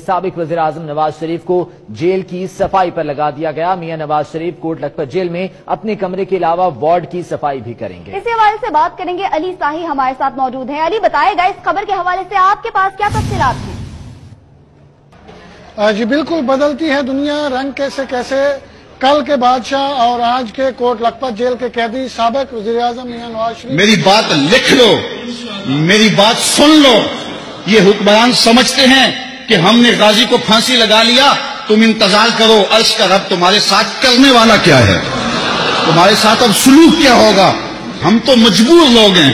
سابق وزیر اعظم نواز شریف کو جیل کی صفائی پر لگا دیا گیا۔ میاں نواز شریف کوٹ لکھپت جیل میں اپنے کمرے کے علاوہ وارڈ کی صفائی بھی کریں گے۔ اسی حوالے سے بات کریں گے، علی ساہی ہمارے ساتھ موجود ہیں۔ علی، بتائے گا اس خبر کے حوالے سے آپ کے پاس کیا تفصیلات تھی؟ جی بالکل، بدلتی ہے دنیا، رنگ کیسے کیسے۔ کل کے بادشاہ اور آج کے کوٹ لکھپت جیل کے قیدی سابق وزیر اعظم میاں نواز شریف۔ میری بات لکھ لو، میری بات سن لو۔ یہ حکمران سمجھتے ہیں کہ ہم نے غازی کو پھانسی لگا لیا، تم انتظار کرو عرش کا رب تمہارے ساتھ کرنے والا کیا ہے، تمہارے ساتھ اب سلوک کیا ہوگا۔ ہم تو مجبور لوگ ہیں،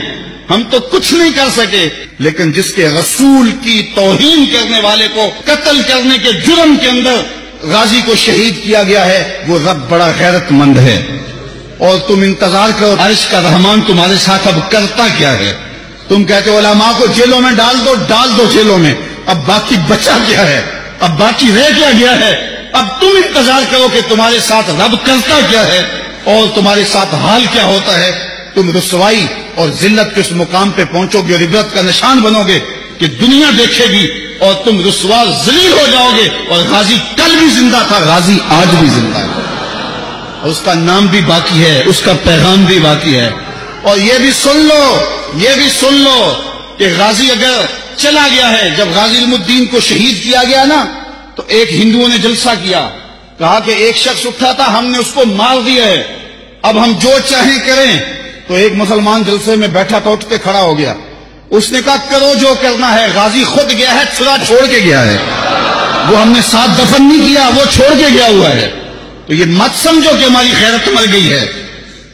ہم تو کچھ نہیں کر سکے، لیکن جس کے رسول کی توہین کرنے والے کو قتل کرنے کے جرم کے اندر غازی کو شہید کیا گیا ہے، وہ رب بڑا غیرت مند ہے۔ اور تم انتظار کرو عرش کا رحمان تمہارے ساتھ اب کرتا کیا ہے۔ تم کہتے ہو علماء کو جیلوں میں ڈال دو جیلوں میں، اب باقی بچا کیا ہے، اب باقی رہ کیا گیا ہے۔ اب تم انتظار کرو کہ تمہارے ساتھ رب کرتا کیا ہے اور تمہارے ساتھ حال کیا ہوتا ہے۔ تم رسوائی اور ذلت کے اس مقام پہ پہنچو گے اور عبرت کا نشان بنو گے کہ دنیا دیکھے گی، اور تم رسوا ذلیل ہو جاؤ گے۔ اور غازی کل بھی زندہ تھا، غازی آج بھی زندہ ہے، اور اس کا نام بھی باقی ہے، اس کا پیغام بھی باقی ہے۔ اور یہ بھی سن لو کہ غازی اگر چلا گیا ہے، جب غازی علم الدین کو شہید کیا گیا نا، تو ایک ہندوؤں نے جلسہ کیا، کہا کہ ایک شخص اٹھا تھا، ہم نے اس کو مار دیا ہے، اب ہم جو چاہیں کریں۔ تو ایک مسلمان جلسے میں بیٹھا تھا، اٹھ کے کھڑا ہو گیا، اس نے کہا کرو جو کرنا ہے، غازی خود گیا ہے، چھرا چھوڑ کے گیا ہے، وہ ہم نے ساتھ دفن نہیں کیا، وہ چھوڑ کے گیا ہوا ہے۔ تو یہ مت سمجھو کہ ہماری خیرت مر گئی ہے،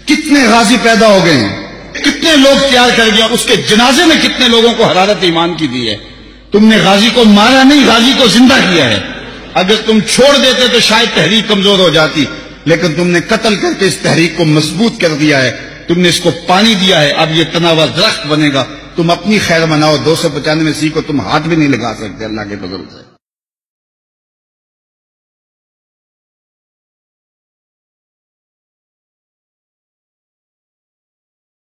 کتنے غازی پیدا ہو گئے ہیں، کتنے لوگ تیار کر گیا، اس کے جنازے میں کتنے لوگوں کو حرارت ایمان کی دی ہے۔ تم نے غازی کو مارا نہیں، غازی کو زندہ کیا ہے۔ اگر تم چھوڑ دیتے تو شاید تحریک کمزور ہو جاتی، لیکن تم نے قتل کر کے اس تحریک کو مضبوط کر دیا ہے، تم نے اس کو پانی دیا ہے، اب یہ تناور درخت بنے گا۔ تم اپنی خیر مناؤ، 295 سیکھو، تم ہاتھ بھی نہیں لگا سکتے اللہ کے فضل سے۔